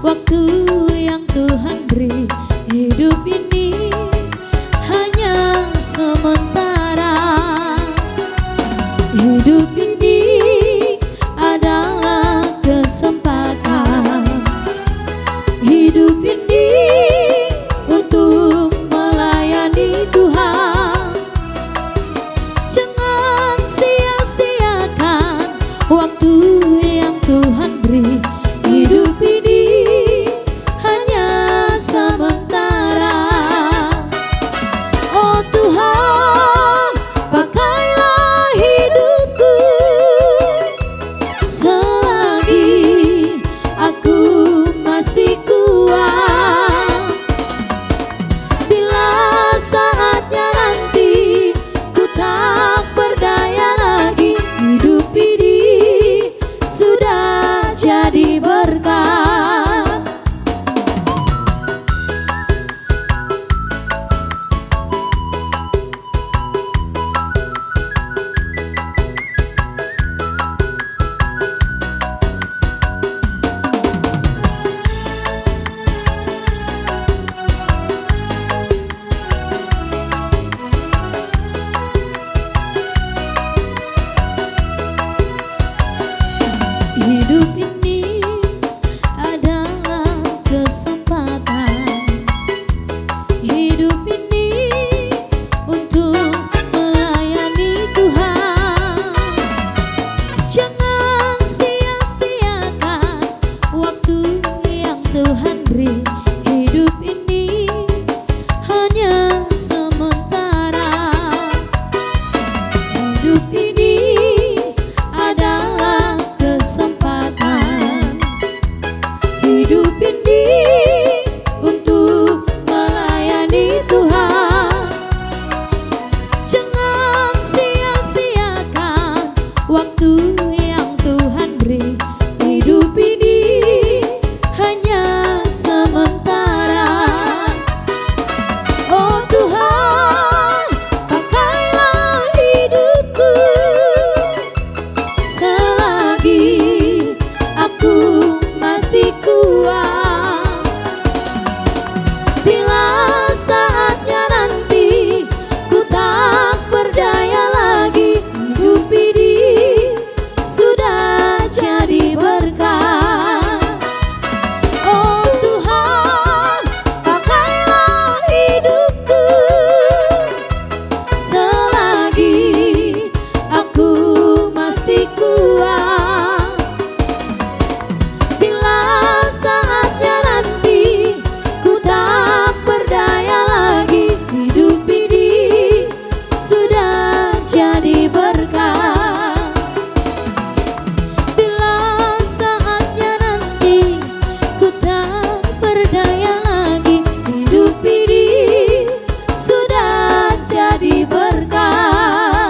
waktu yang Tuhan beri. Hidup ini hanya sementara. Hidup ini adalah kesempatan. Hidup ini untuk melayani Tuhan. Jangan sia-siakan waktu yang Tuhan beri. Hidup ini hanya sementara. Oh Tuhan, pakailah hidupku selagi aku masih kuat. Bila saatnya nanti ku tak berdaya lagi, hidup ini sudah jadi berkat. Hidup ini adalah kesempatan. Hidup ini untuk melayani Tuhan. Jangan sia-siakan waktu yang Tuhan beri. Hidup ini hanya sementara. Hidup ini adalah kesempatan. Hidup ini untuk melayani Tuhan. Jangan sia-siakan waktu yang Tuhan beri. Hidup ini hanya sementara. Oh Tuhan, pakailah hidupku selagi aku masih kuat. Bila saatnya nanti ku tak berdaya lagi, hidup ini sudah jadi berkat. Oh Tuhan, pakailah hidupku selagi aku masih kuat. Bila saatnya nanti ku tak berdaya lagi, hidup ini sudah jadi berkat. Bila saatnya nanti ku tak berdaya lagi, hidup ini sudah jadi berkat.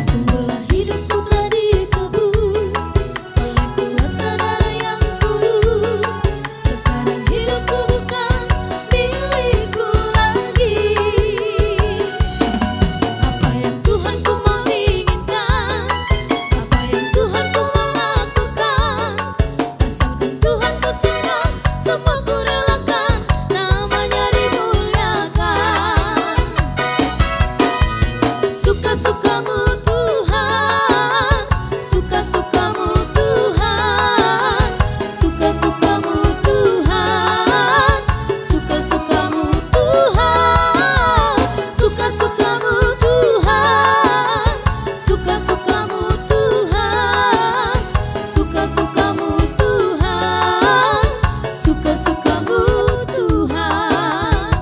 Sungguhlah hidupku telah ditebus oleh kuasa darah yang kudus. Sekarang hidupku bukan milikku lagi. Apa yang Tuhan ku mau inginkan, apa yang Tuhan ku mau lakukan, asalkan Tuhan ku senang, semua ku relakan, namanya dimuliakan. Suka-sukamu Tuhan, suka-sukamu Tuhan, suka-sukamu Tuhan, suka-sukamu Tuhan, suka-sukamu Tuhan, suka-sukamu Tuhan, suka-sukamu Tuhan, suka-sukamu Tuhan.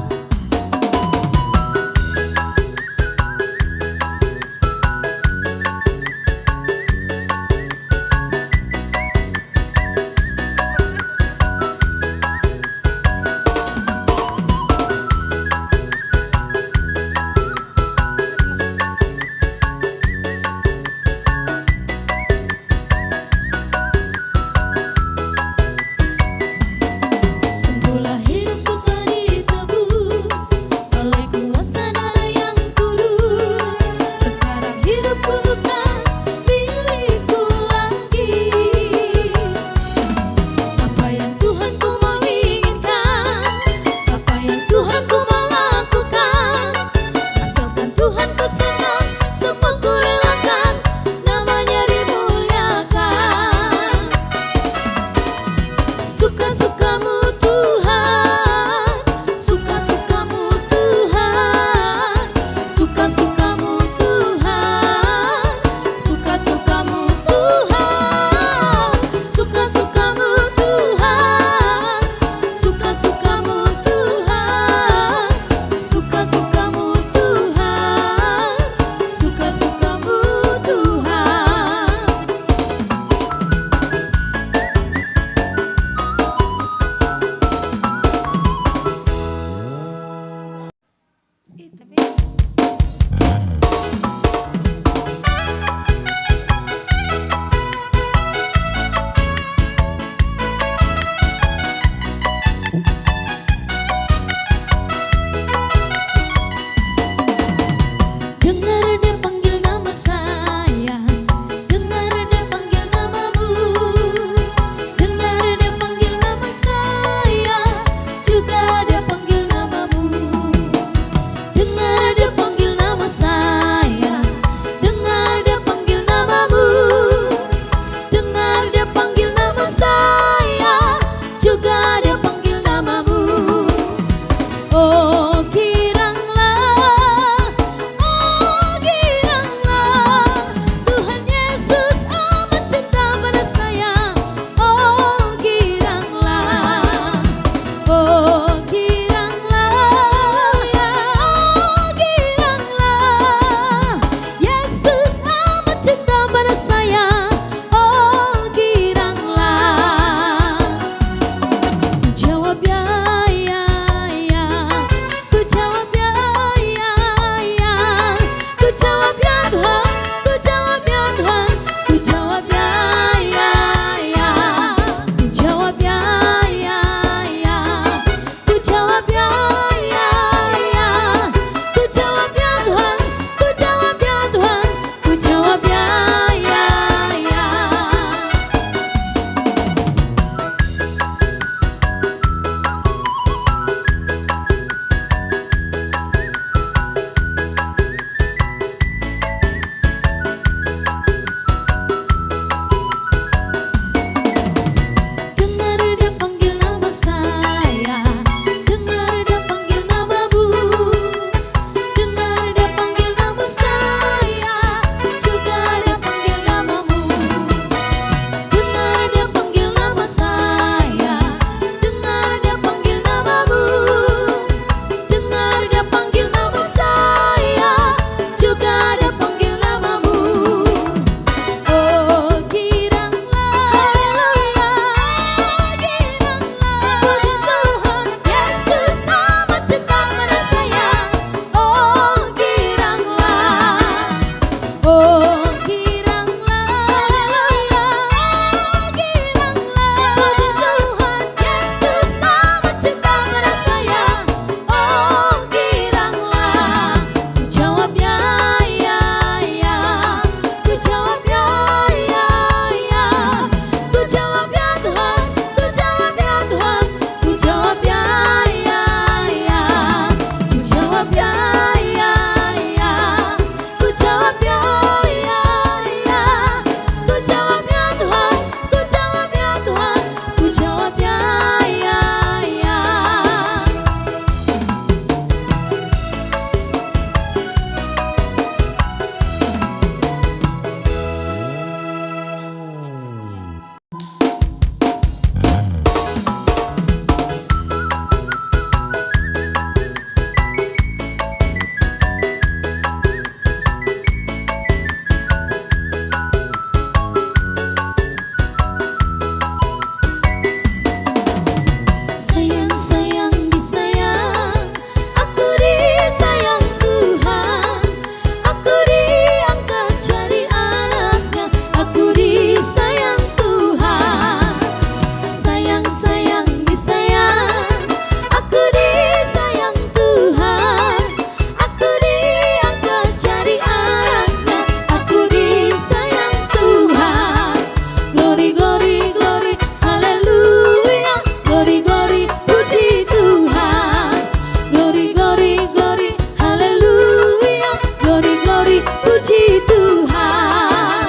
glory, puji Tuhan.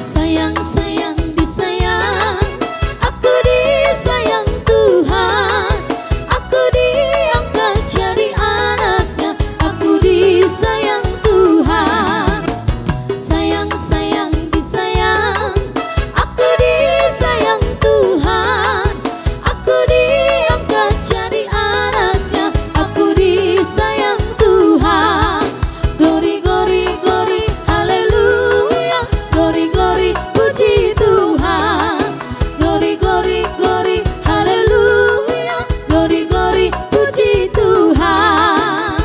Sayang, sayang, disayang, aku disayang Tuhan. Aku diangkat jadi anaknya, aku disayang Tuhan. Sayang, sayang, disayang, aku disayang Tuhan. Aku diangkat jadi anaknya, aku disayang Tuhan. Glory, glory, glory, haleluya. Glory, glory, puji Tuhan. Glory, glory, glory, haleluya. Glory, glory, puji Tuhan.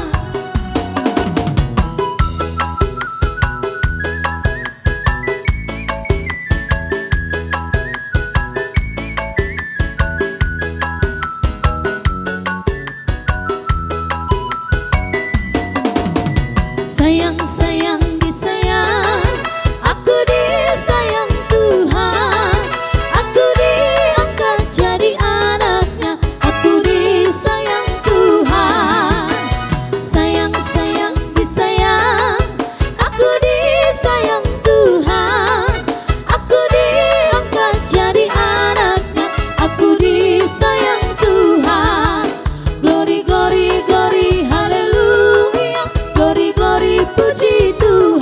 Sayang, sayang, disayang, aku disayang Tuhan. Aku diangkat jadi anaknya, aku disayang Tuhan. Sayang, sayang, disayang, aku disayang Tuhan. Aku diangkat jadi anaknya, aku disayang Tuhan. Glory, glory, glory, haleluya. Glory, glory, puji Tuhan.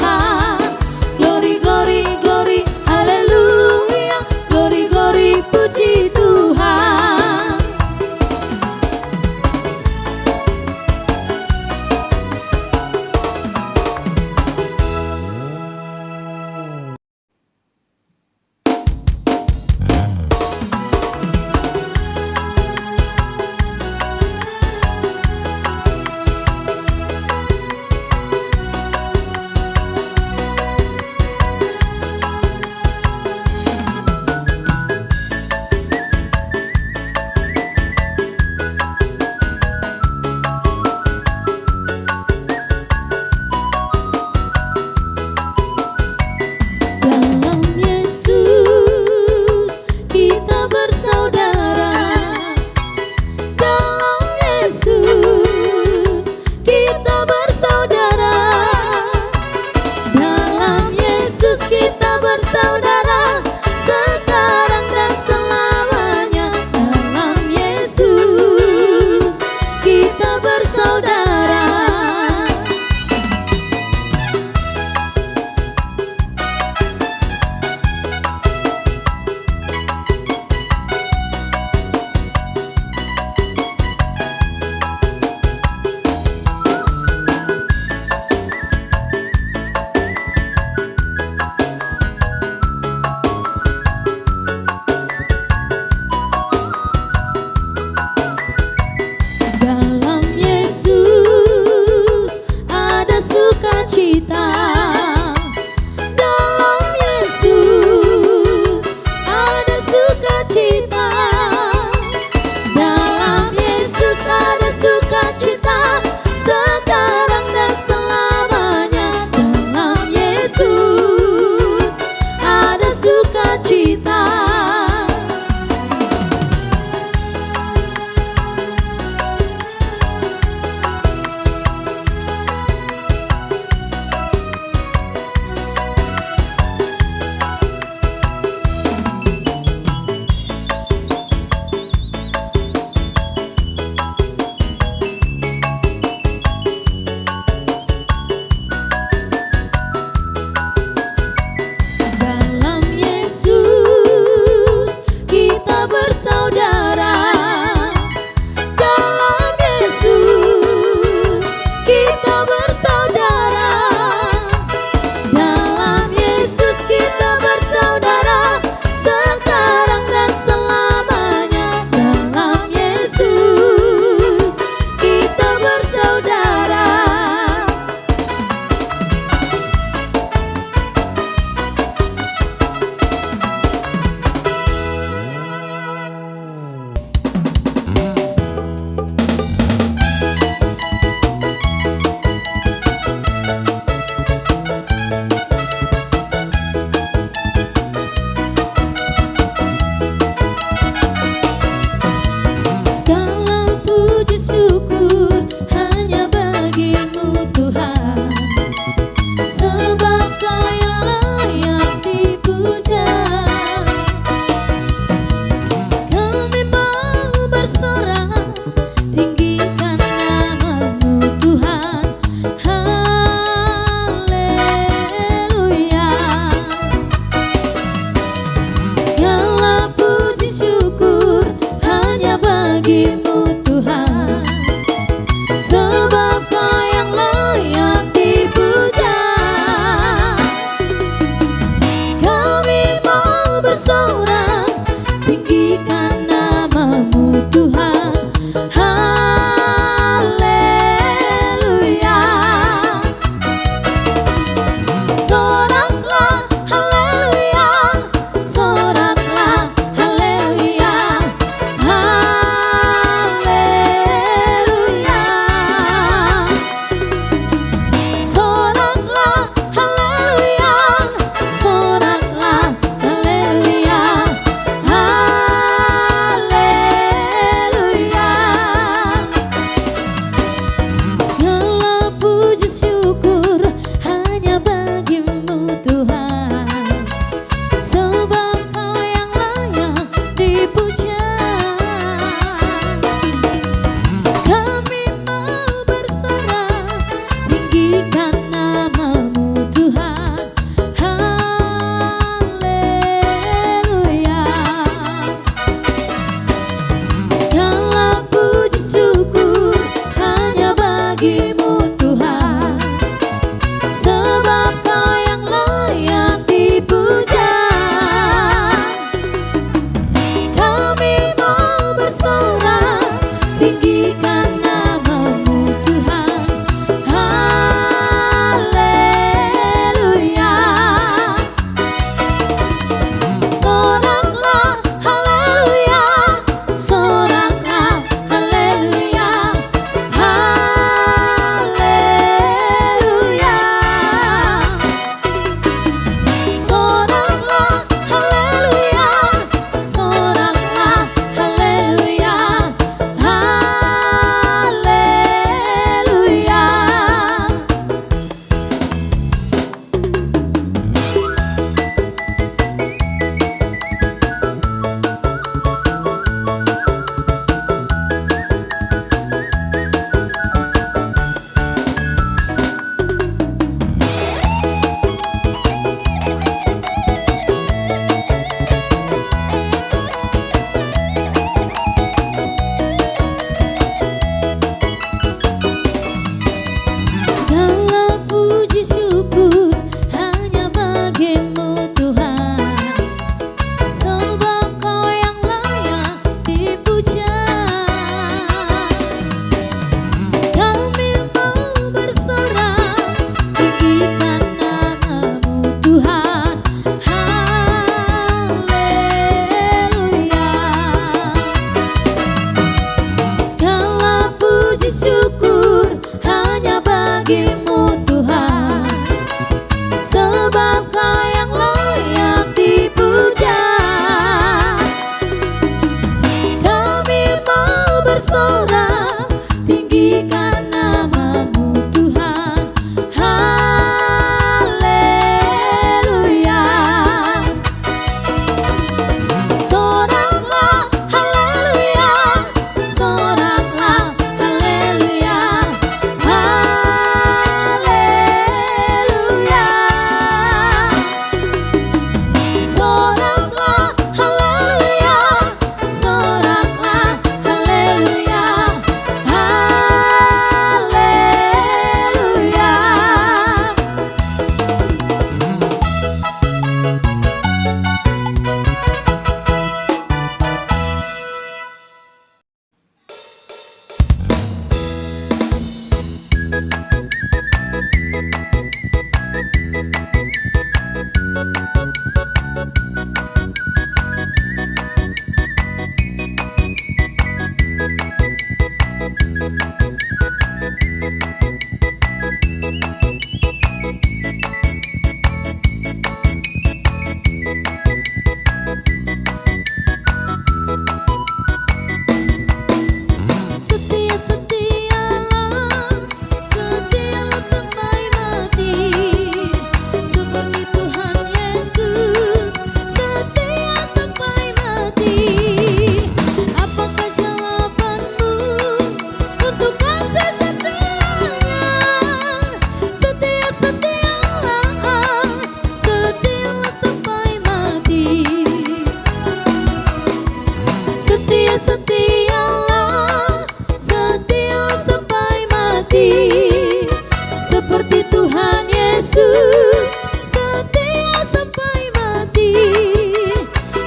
Yesus, setia sampai mati.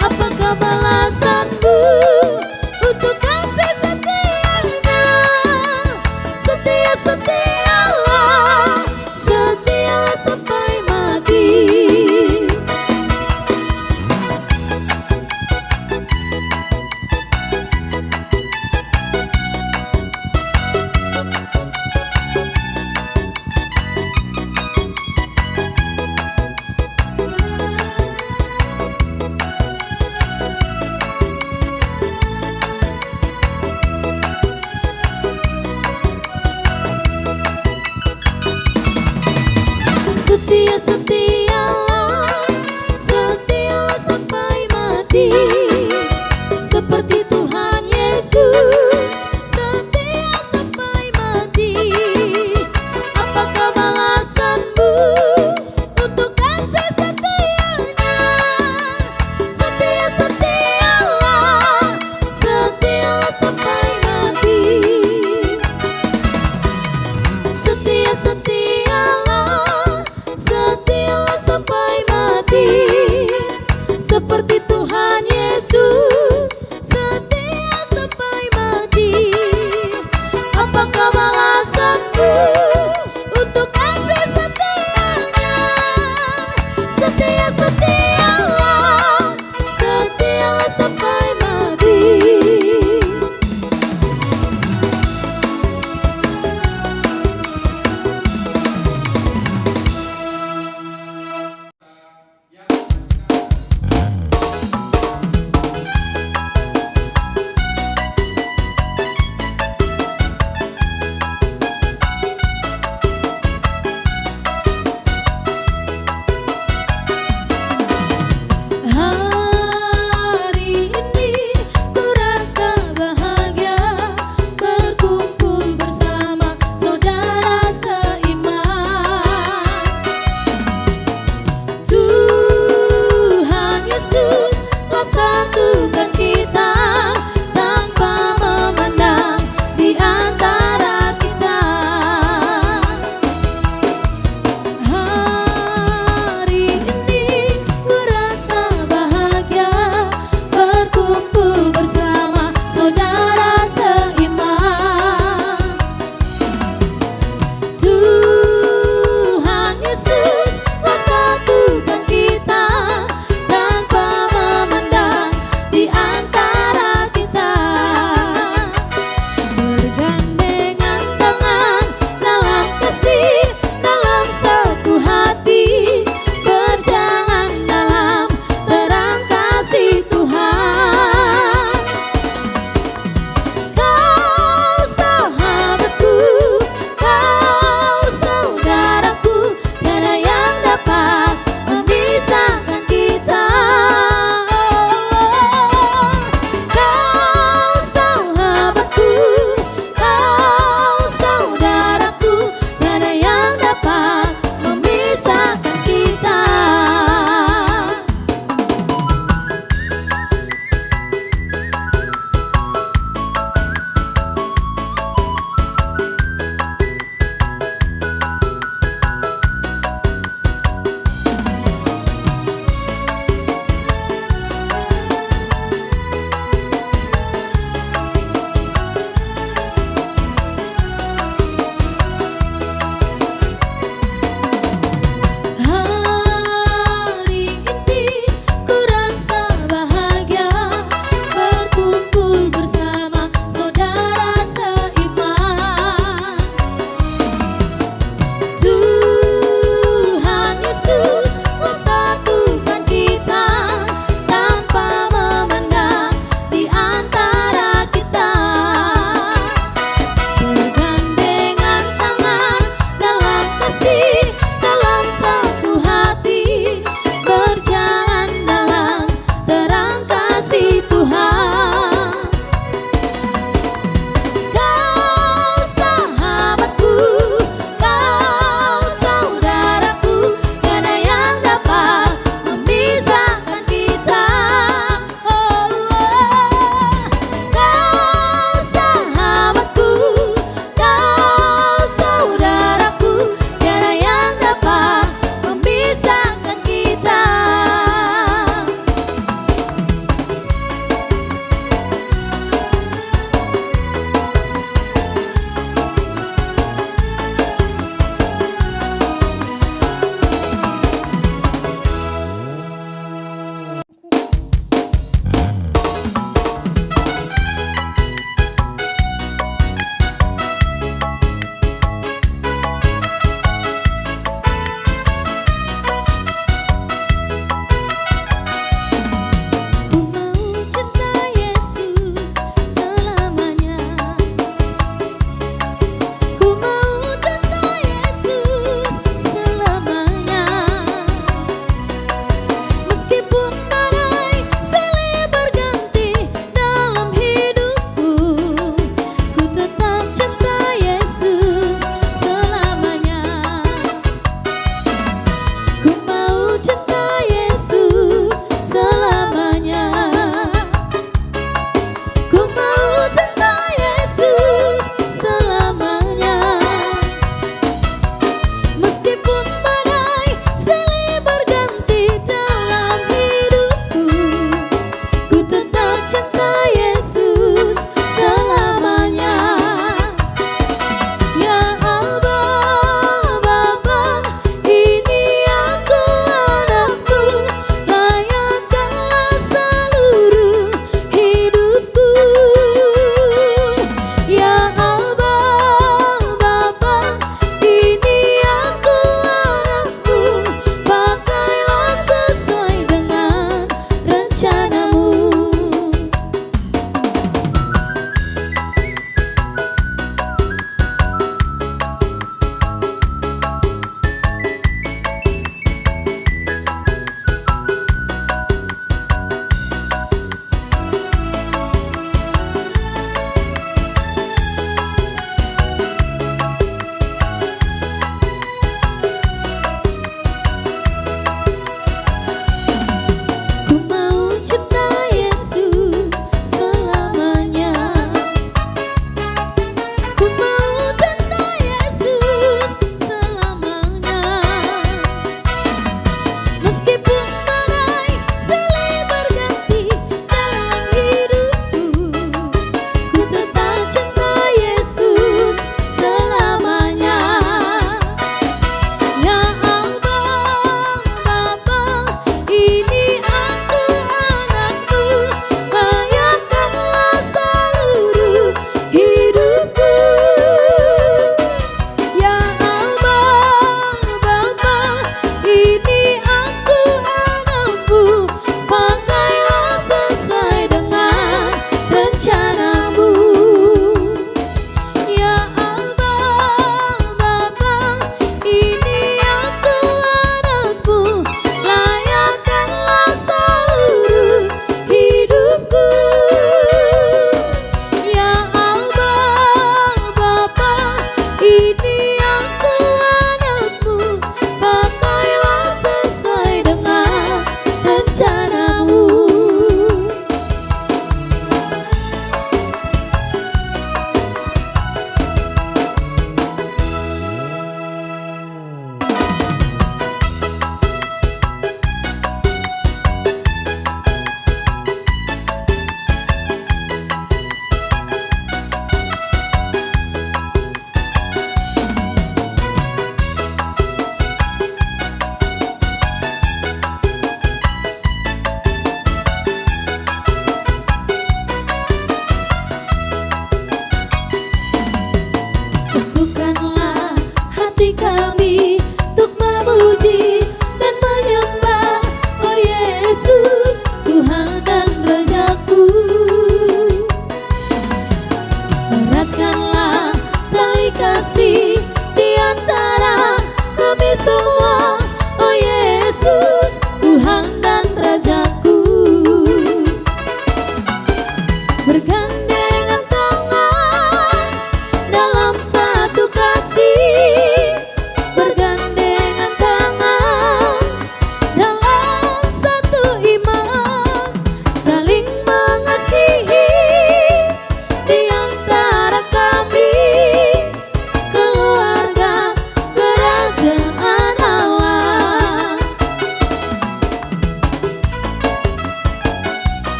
Apakah balasanmu untuk kasih setianya? Setia, setialah, setialah sampai mati. Setia, setialah, setialah sampai mati. Seperti Tuhan Yesus, setia sampai mati. Apakah balasanmu untuk kasih setianya? Setia, setialah, setialah sampai mati. Setia, setialah, setia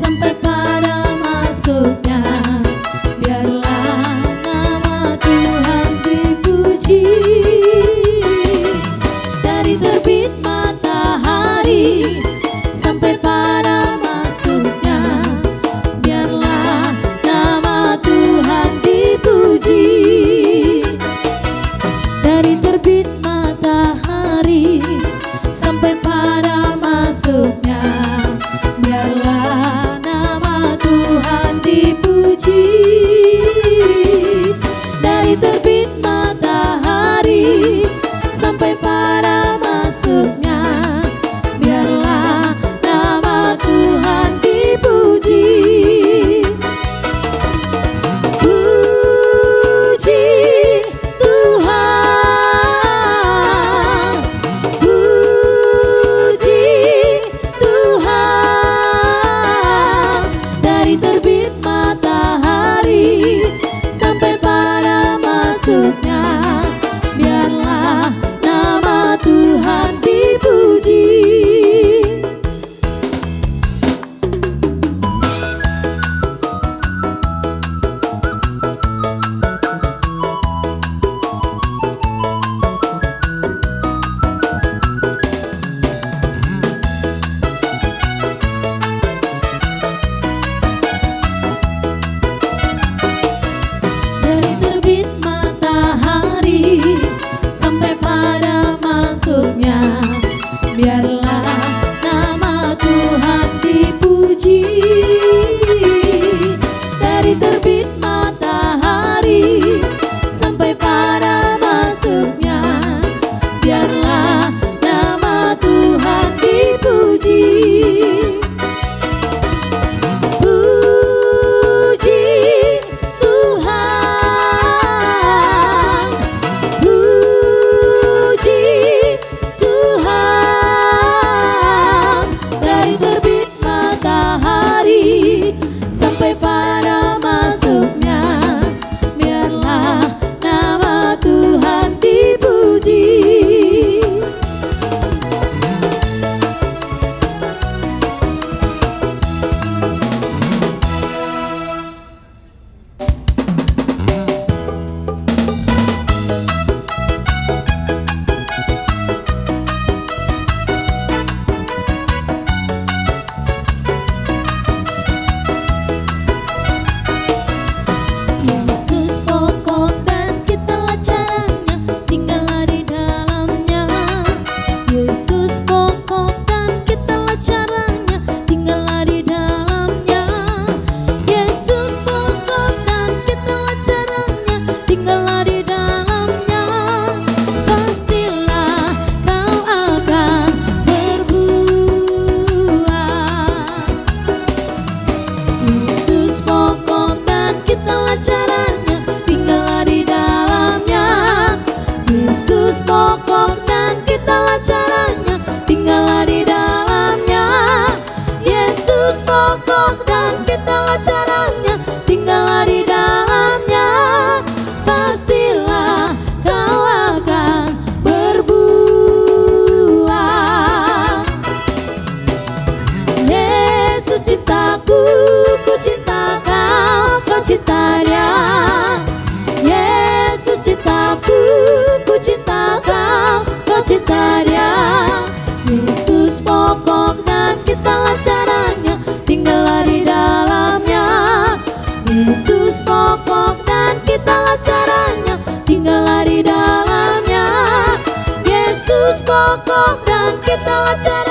sampai pada masuknya. Biarlah nama Tuhan dipuji. Dari terbit matahari sampai pada masuknya, biarlah nama Tuhan dipuji. Dari terbit matahari sampai pada masuknya, biarlah nama Tuhan dipuji. Dari terbit matahari sampai pada masuknya, biarlah nama Tuhan dipuji. Puji Tuhan, puji Tuhan. Dari terbit matahari sampai pada masuknya, biarlah nama Tuhan dipuji. Dari terbit matahari sampai pada masuknya, biarlah nama Tuhan dipuji. Dari terbit matahari sampai pada masuknya, biarlah nama Tuhan dipuji. Puji Tuhan, puji Tuhan. Dari terbit matahari sampai pada masuknya, biarlah nama Tuhan dipuji. Yesus pokok dan kitalah caranya, tinggallah di dalamnya. Yesus pokok dan kitalah caranya, tinggallah di dalamnya. Yesus pokok dan kitalah caranya, tinggallah di dalamnya. Pastilah kau akan berbuah. Yesus pokok dan kitalah caranya, tinggallah di dalamnya. Yesus pokok dan kitalah caranya, tinggallah di dalamnya. Yesus pokok dan kitalah caranya, tinggallah di dalamnya. Pastilah kau akan berbuah. Yesus cintaku, ku cinta kau, kau cinta dia. Yesus cintaku, ku cinta kau, kau cinta dia. Yesus pokok dan kitalah caranya, tinggallah di dalamnya. Yesus pokok dan kitalah caranya, tinggallah di dalamnya. Yesus pokok dan kitalah caranya.